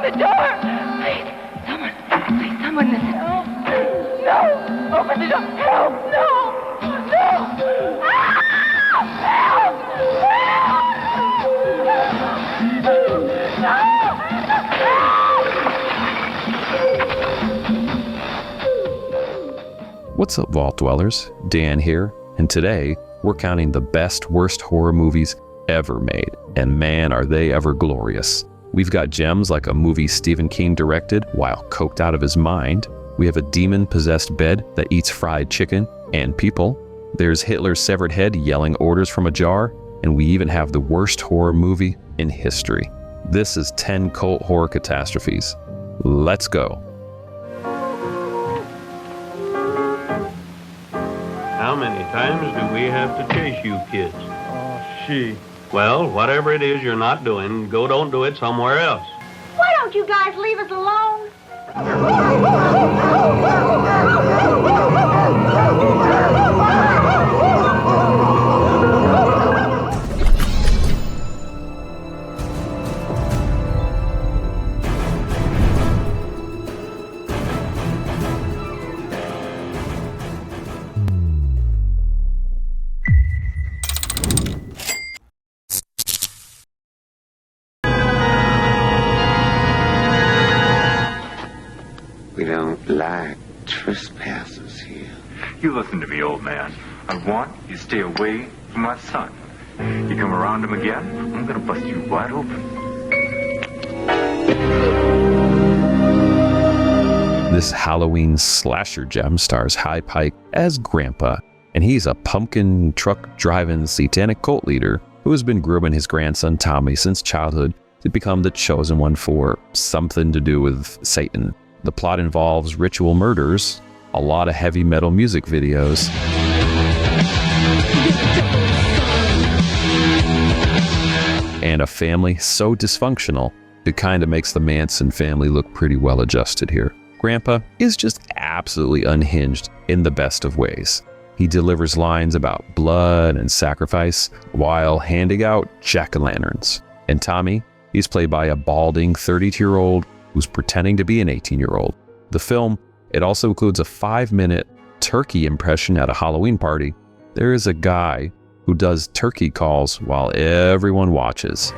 the door! Please, someone listen. No! Open the door! Help! No! No! Ah! Help! What's up, Vault Dwellers? Dan here, and today we're counting the best worst horror movies ever made, and man are they ever glorious. We've got gems like a movie Stephen King directed while coked out of his mind. We have a demon-possessed bed that eats fried chicken and people. There's Hitler's severed head yelling orders from a jar, and we even have the worst horror movie in history. This is 10 cult horror catastrophes. Let's go. How many times do we have to chase you kids? Oh, she. Well, whatever it is you're not doing, don't do it somewhere else. Why don't you guys leave us alone? We don't like trespassers here. You listen to me, old man. I want you to stay away from my son. You come around him again, I'm gonna bust you wide open. This Halloween slasher gem stars High Pike as Grandpa, and he's a pumpkin truck driving satanic cult leader who has been grooming his grandson Tommy since childhood to become the chosen one for something to do with Satan. The plot involves ritual murders, a lot of heavy metal music videos, and a family so dysfunctional, it kind of makes the Manson family look pretty well adjusted here. Grandpa is just absolutely unhinged in the best of ways. He delivers lines about blood and sacrifice while handing out jack-o'-lanterns. And Tommy, he's played by a balding 32-year-old who's pretending to be an 18-year-old. The film, it also includes a 5-minute turkey impression at a Halloween party. There is a guy who does turkey calls while everyone watches.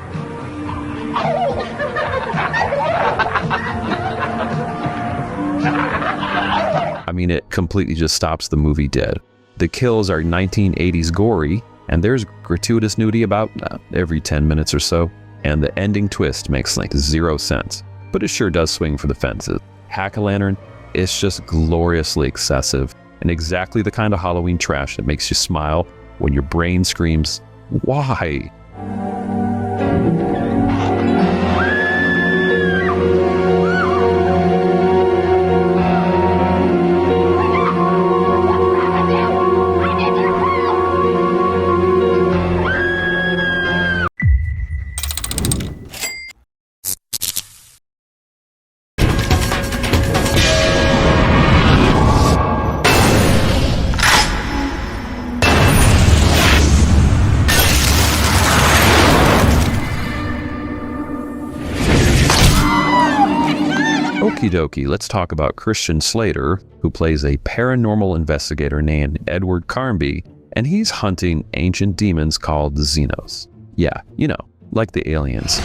I mean, it completely just stops the movie dead. The kills are 1980s gory, and there's gratuitous nudity about every 10 minutes or so, and the ending twist makes like 0 sense. But it sure does swing for the fences. Hack-a-lantern, it's just gloriously excessive and exactly the kind of Halloween trash that makes you smile when your brain screams, why? Okie dokie, let's talk about Christian Slater, who plays a paranormal investigator named Edward Carnby, and he's hunting ancient demons called the Xenos. Yeah, you know, like the aliens.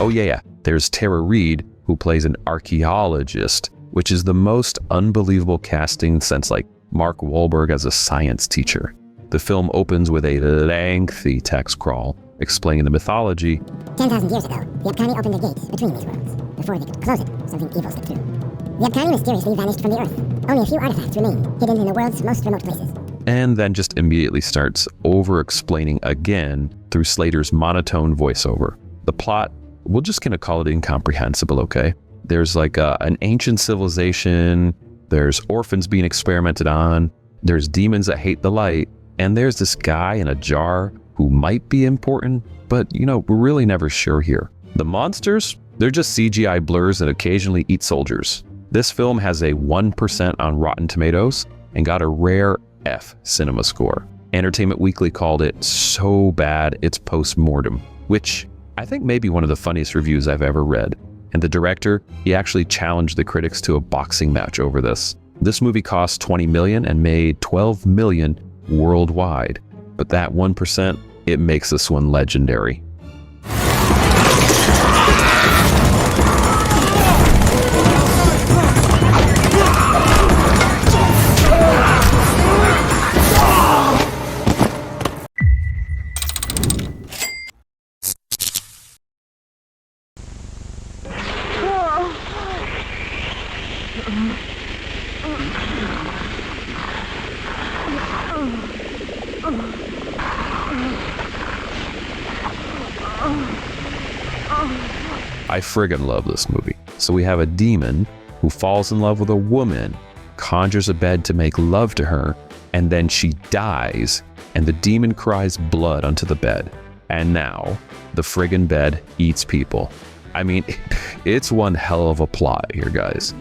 Oh yeah, there's Tara Reid, who plays an archaeologist, which is the most unbelievable casting since like Mark Wahlberg as a science teacher. The film opens with a lengthy text crawl explaining the mythology. 10,000 years ago, the Abkhani opened a gate between these worlds. Before they could close it, something evil slipped through. The Abkhani mysteriously vanished from the earth. Only a few artifacts remain, hidden in the world's most remote places. And then just immediately starts over-explaining again through Slater's monotone voiceover. The plot, we're just gonna call it incomprehensible, okay? There's like an ancient civilization, there's orphans being experimented on, there's demons that hate the light, and there's this guy in a jar who might be important, but you know, we're really never sure here. The monsters, they're just CGI blurs that occasionally eat soldiers. This film has a 1% on Rotten Tomatoes and got a rare F cinema score. Entertainment Weekly called it so bad it's post-mortem, which I think may be one of the funniest reviews I've ever read. And the director, he actually challenged the critics to a boxing match over this. This movie cost $20 million and made $12 million worldwide. But that 1%, it makes this one legendary. I friggin' love this movie. So we have a demon who falls in love with a woman, conjures a bed to make love to her, and then she dies, and the demon cries blood onto the bed. And now, the friggin' bed eats people. I mean, it's one hell of a plot here, guys.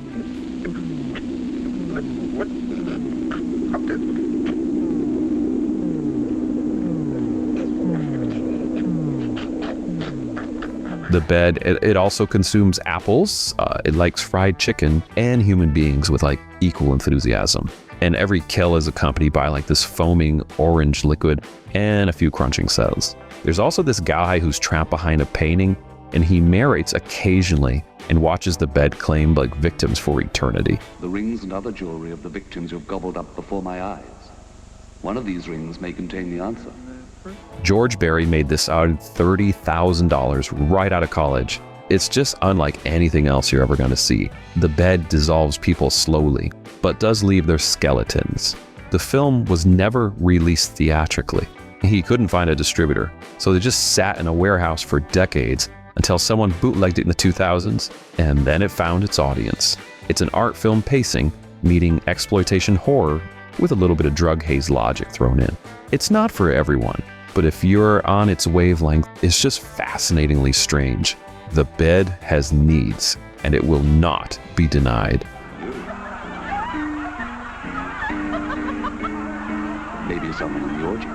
The bed, it also consumes apples, it likes fried chicken, and human beings with like equal enthusiasm. And every kill is accompanied by like this foaming orange liquid and a few crunching sounds. There's also this guy who's trapped behind a painting, and he narrates occasionally and watches the bed claim like victims for eternity. The rings and other jewelry of the victims you've gobbled up before my eyes. One of these rings may contain the answer. George Barry made this out of $30,000 right out of college. It's just unlike anything else you're ever going to see. The bed dissolves people slowly, but does leave their skeletons. The film was never released theatrically. He couldn't find a distributor, so they just sat in a warehouse for decades until someone bootlegged it in the 2000s, and then it found its audience. It's an art film pacing, meeting exploitation horror with a little bit of drug haze logic thrown in. It's not for everyone, but if you're on its wavelength, it's just fascinatingly strange. The bed has needs, and it will not be denied. Maybe someone in the orgy.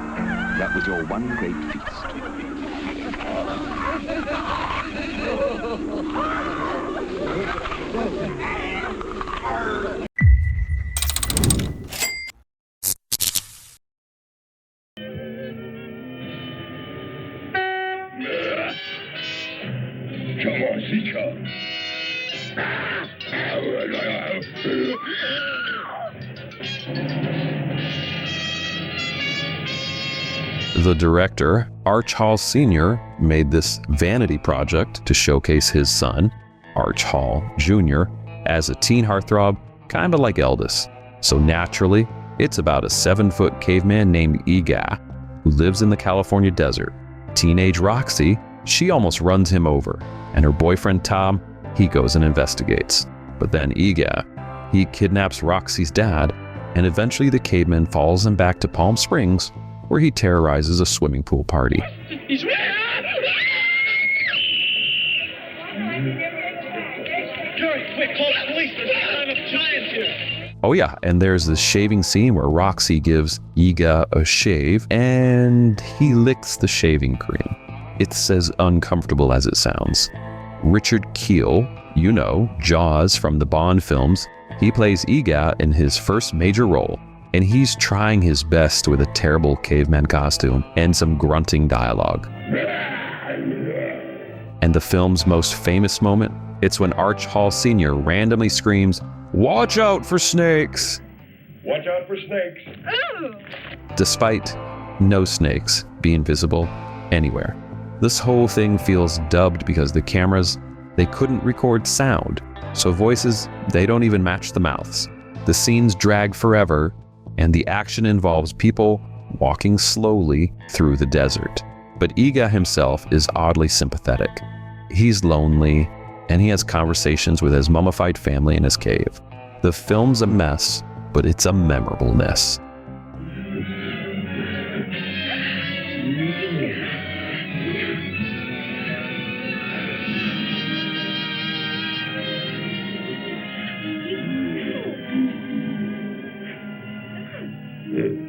That was your one great feast. The director, Arch Hall Sr., made this vanity project to showcase his son, Arch Hall Jr., as a teen heartthrob, kind of like Eldest. So naturally, it's about a 7-foot caveman named Eegah, who lives in the California desert. Teenage Roxy, she almost runs him over, and her boyfriend Tom, he goes and investigates. But then Eegah, he kidnaps Roxy's dad, and eventually the caveman follows him back to Palm Springs, where he terrorizes a swimming pool party. Oh yeah, and there's this shaving scene where Roxy gives Eegah a shave, and he licks the shaving cream. It's as uncomfortable as it sounds. Richard Kiel, you know, Jaws from the Bond films, he plays Eegah in his first major role, and he's trying his best with a terrible caveman costume and some grunting dialogue. And the film's most famous moment, it's when Arch Hall Sr. randomly screams, "Watch out for snakes!" Watch out for snakes. Despite no snakes being visible anywhere. This whole thing feels dubbed because the cameras, they couldn't record sound, so voices, they don't even match the mouths. The scenes drag forever, and the action involves people walking slowly through the desert. But Eegah himself is oddly sympathetic. He's lonely, and he has conversations with his mummified family in his cave. The film's a mess, but it's a memorable mess. Yeah.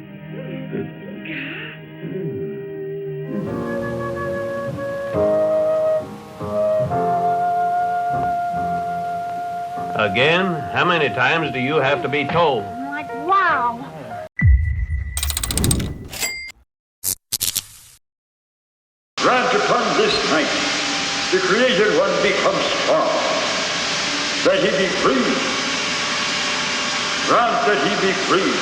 Again? How many times do you have to be told? Like, wow. Grant upon this night, the Created One becomes form, that he be free. Grant that he be free,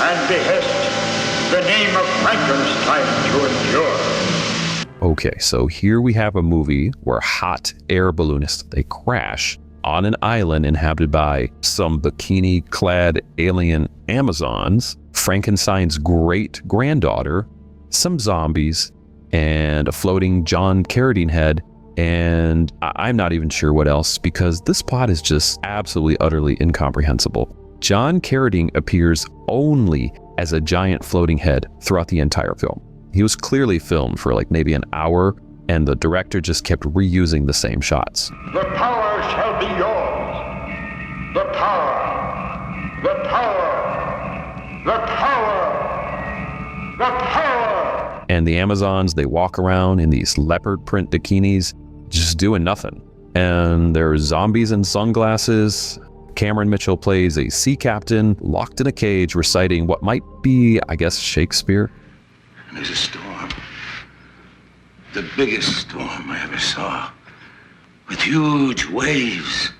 and behest the name of Frankenstein to endure. Okay, so here we have a movie where hot air balloonists, they crash on an island inhabited by some bikini-clad alien Amazons, Frankenstein's great-granddaughter, some zombies, and a floating John Carradine head, and I'm not even sure what else, because this plot is just absolutely, utterly incomprehensible. John Carradine appears only as a giant floating head throughout the entire film. He was clearly filmed for like maybe an hour, and the director just kept reusing the same shots. The power shall be yours. The power. The power. The power. The power. And the Amazons, they walk around in these leopard print bikinis, just doing nothing. And there's zombies in sunglasses. Cameron Mitchell plays a sea captain locked in a cage reciting what might be, I guess, Shakespeare. There's a storm. The biggest storm I ever saw. With huge waves.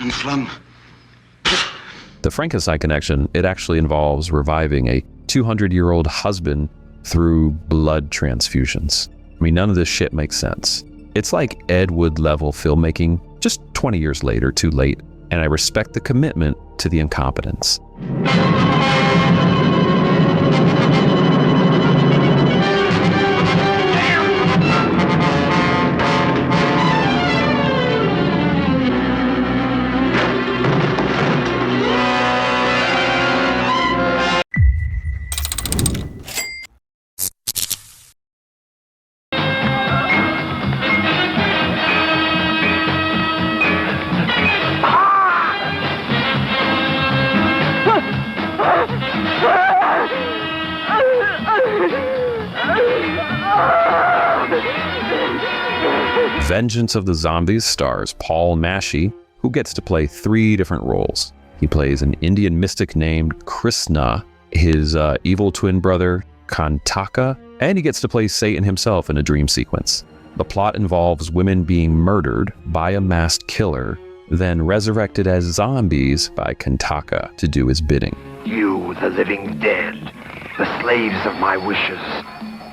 And flung. The Frankenstein connection, it actually involves reviving a 200-year-old husband through blood transfusions. I mean, none of this shit makes sense. It's like Ed Wood level filmmaking, just 20 years later, too late, and I respect the commitment to the incompetence. Vengeance of the Zombies stars Paul Mashi, who gets to play 3 different roles. He plays an Indian mystic named Krishna, his evil twin brother Kantaka, and he gets to play Satan himself in a dream sequence. The plot involves women being murdered by a masked killer, then resurrected as zombies by Kantaka to do his bidding. You, the living dead, the slaves of my wishes,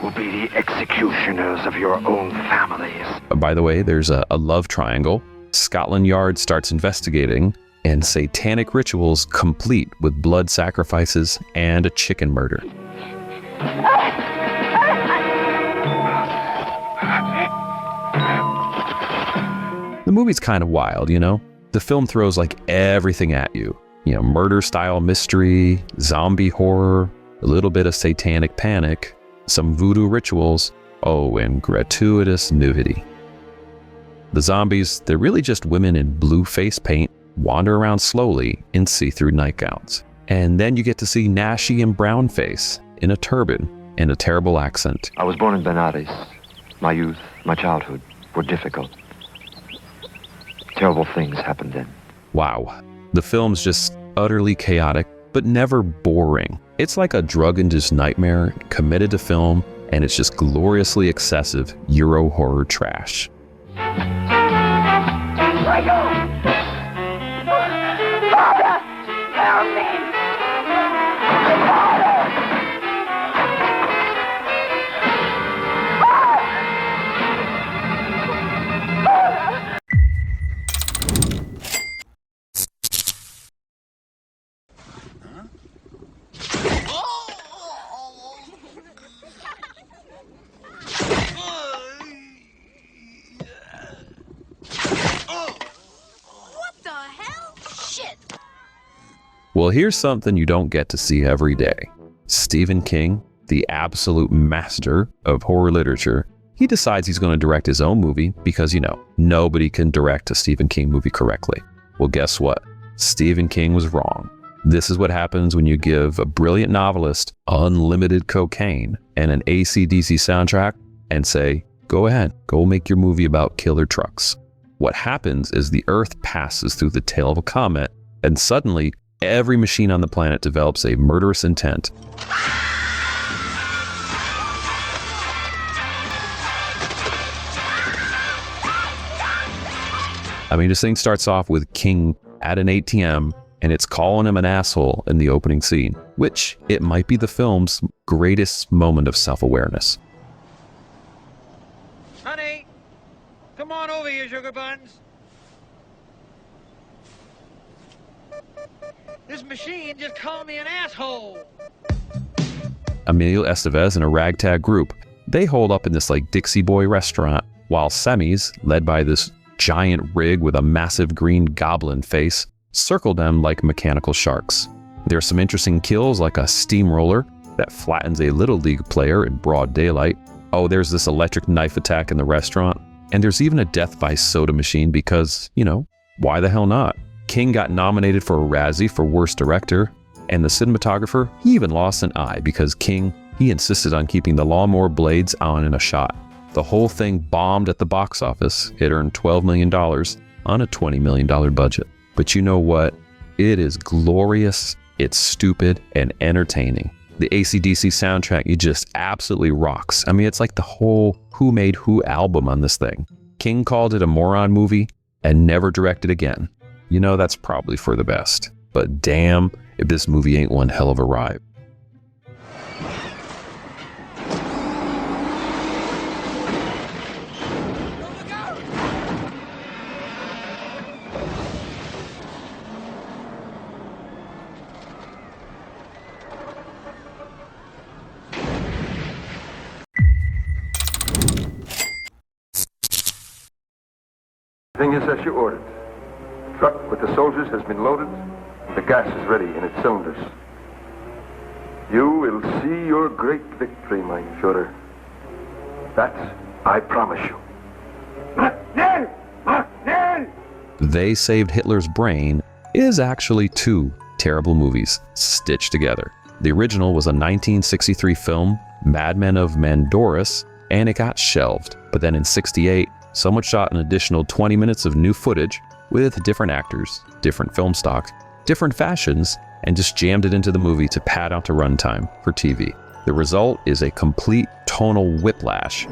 will be the executioners of your own families. By the way, there's a love triangle. Scotland Yard starts investigating, and satanic rituals complete with blood sacrifices and a chicken murder. The movie's kind of wild, you know? The film throws like everything at you. You know, murder-style mystery, zombie horror, a little bit of satanic panic, some voodoo rituals, oh, and gratuitous nudity. The zombies, they're really just women in blue face paint, wander around slowly in see-through nightgowns. And then you get to see Nashi and Brownface in a turban and a terrible accent. I was born in Benares. My youth, my childhood were difficult. Terrible things happened then. Wow. The film's just utterly chaotic, but never boring. It's like a drug-induced nightmare committed to film, and it's just gloriously excessive Euro horror trash. Father, help me! Well, here's something you don't get to see every day. Stephen King, the absolute master of horror literature, he decides he's going to direct his own movie because, you know, nobody can direct a Stephen King movie correctly. Well, guess what? Stephen King was wrong. This is what happens when you give a brilliant novelist unlimited cocaine and an AC/DC soundtrack and say, go ahead, go make your movie about killer trucks. What happens is the Earth passes through the tail of a comet, and suddenly every machine on the planet develops a murderous intent. I mean, this thing starts off with King at an ATM, and it's calling him an asshole in the opening scene, which it might be the film's greatest moment of self-awareness. Honey, come on over here, sugar buns. This machine just called me an asshole. Emilio Estevez and a ragtag group, they hold up in this like Dixie Boy restaurant, while semis, led by this giant rig with a massive green goblin face, circle them like mechanical sharks. There's some interesting kills like a steamroller that flattens a Little League player in broad daylight. Oh, there's this electric knife attack in the restaurant. And there's even a death by soda machine because, you know, why the hell not? King got nominated for a Razzie for Worst Director, and the cinematographer, he even lost an eye because King, he insisted on keeping the lawnmower blades on in a shot. The whole thing bombed at the box office. It earned $12 million on a $20 million budget. But you know what? It is glorious, it's stupid, and entertaining. The AC/DC soundtrack, it just absolutely rocks. I mean, it's like the whole Who Made Who album on this thing. King called it a moron movie and never directed again. You know, that's probably for the best. But damn, if this movie ain't one hell of a ride. Thing is as you ordered. The truck with the soldiers has been loaded. The gas is ready in its cylinders. You will see your great victory, my Führer. That I promise you. They Saved Hitler's Brain is actually two terrible movies stitched together. The original was a 1963 film, Madmen of Mandorus, and it got shelved. But then in '68, someone shot an additional 20 minutes of new footage with different actors, different film stock, different fashions, and just jammed it into the movie to pad out the runtime for TV. The result is a complete tonal whiplash.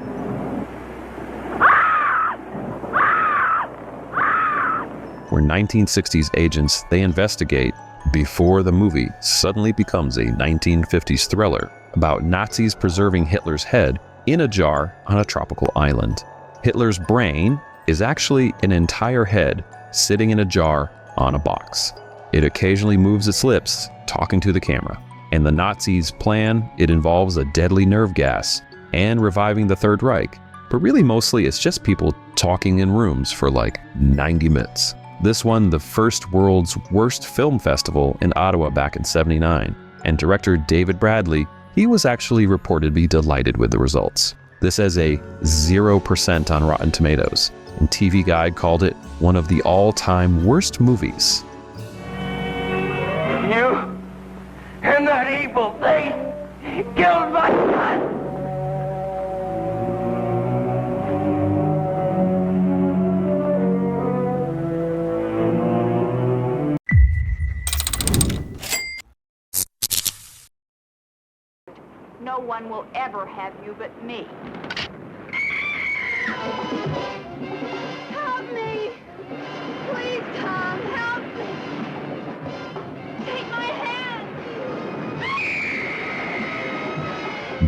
Where 1960s agents, they investigate before the movie suddenly becomes a 1950s thriller about Nazis preserving Hitler's head in a jar on a tropical island. Hitler's brain is actually an entire head sitting in a jar on a box. It occasionally moves its lips, talking to the camera. And the Nazis' plan, it involves a deadly nerve gas and reviving the Third Reich. But really mostly it's just people talking in rooms for like 90 minutes. This won the first World's Worst Film Festival in Ottawa back in '79. And director David Bradley, he was actually reported to be delighted with the results. This has a 0% on Rotten Tomatoes, and TV Guide called it one of the all-time worst movies. You and that evil thing killed my son. No one will ever have you but me. Help me! Please, Tom, help me! Take my hand!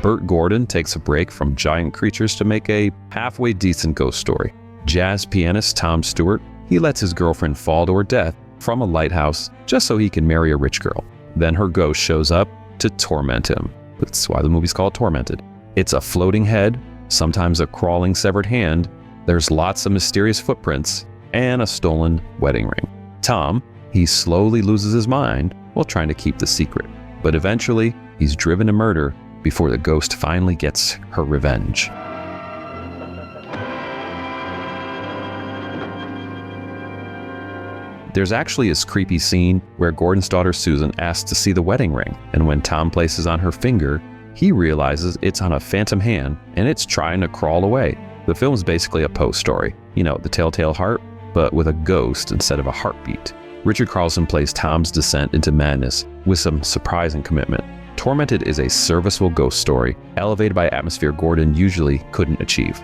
Burt Gordon takes a break from giant creatures to make a halfway decent ghost story. Jazz pianist Tom Stewart, he lets his girlfriend fall to her death from a lighthouse just so he can marry a rich girl. Then her ghost shows up to torment him. That's why the movie's called Tormented. It's a floating head, sometimes a crawling severed hand, there's lots of mysterious footprints, and a stolen wedding ring. Tom, he slowly loses his mind while trying to keep the secret. But eventually, he's driven to murder before the ghost finally gets her revenge. There's actually this creepy scene where Gordon's daughter Susan asks to see the wedding ring, and when Tom places on her finger, he realizes it's on a phantom hand and it's trying to crawl away. The film's basically a Poe story. You know, the telltale heart? but with a ghost instead of a heartbeat. Richard Carlson plays Tom's descent into madness with some surprising commitment. Tormented is a serviceable ghost story, elevated by atmosphere Gordon usually couldn't achieve.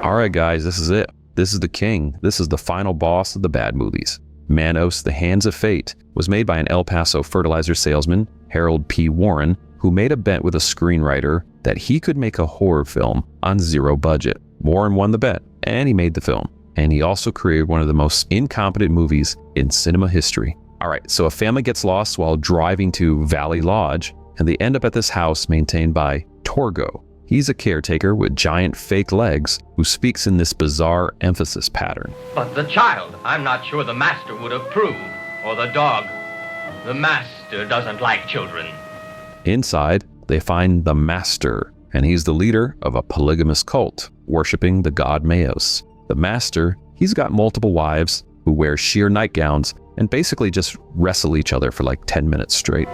Alright guys, this is it. This is the king. This is the final boss of the bad movies. Manos, The Hands of Fate, was made by an El Paso fertilizer salesman, Harold P. Warren, who made a bet with a screenwriter that he could make a horror film on zero budget. Warren won the bet, and he made the film. And he also created one of the most incompetent movies in cinema history. Alright, so a family gets lost while driving to Valley Lodge, and they end up at this house maintained by Torgo. He's a caretaker with giant fake legs who speaks in this bizarre emphasis pattern. But the child, I'm not sure the master would approve. Or the dog. The master doesn't like children. Inside, they find the master, and he's the leader of a polygamous cult, worshipping the god Manos. The master, he's got multiple wives who wear sheer nightgowns and basically just wrestle each other for like 10 minutes straight.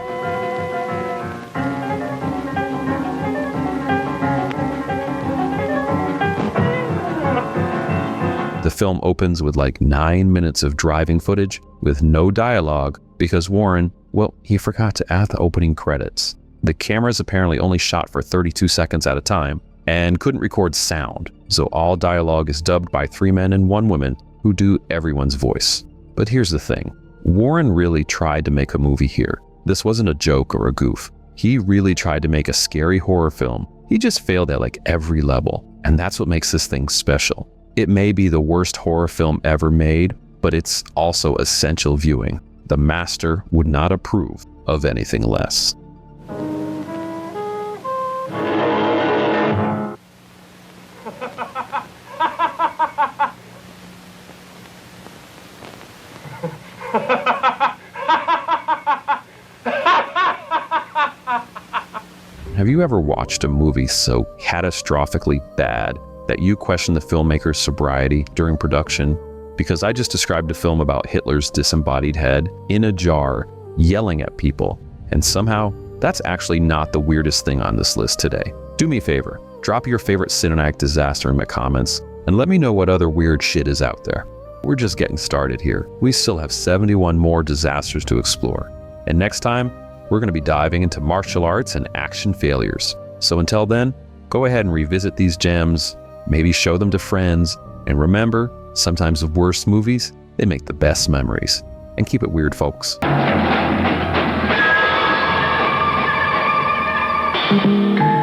The film opens with like 9 minutes of driving footage with no dialogue because Warren, well, he forgot to add the opening credits. The cameras apparently only shot for 32 seconds at a time and couldn't record sound, so all dialogue is dubbed by 3 men and 1 woman who do everyone's voice. But here's the thing, Warren really tried to make a movie here. This wasn't a joke or a goof. He really tried to make a scary horror film. He just failed at like every level, and that's what makes this thing special. It may be the worst horror film ever made, but it's also essential viewing. The master would not approve of anything less. Have you ever watched a movie so catastrophically bad that you question the filmmaker's sobriety during production? Because I just described a film about Hitler's disembodied head in a jar, yelling at people, and somehow that's actually not the weirdest thing on this list today. Do me a favor, drop your favorite cinematic disaster in my comments, and let me know what other weird shit is out there. We're just getting started here. We still have 71 more disasters to explore. And next time, we're going to be diving into martial arts and action failures. So until then, go ahead and revisit these gems, maybe show them to friends, and remember, sometimes the worst movies, they make the best memories. And keep it weird, folks. Thank you.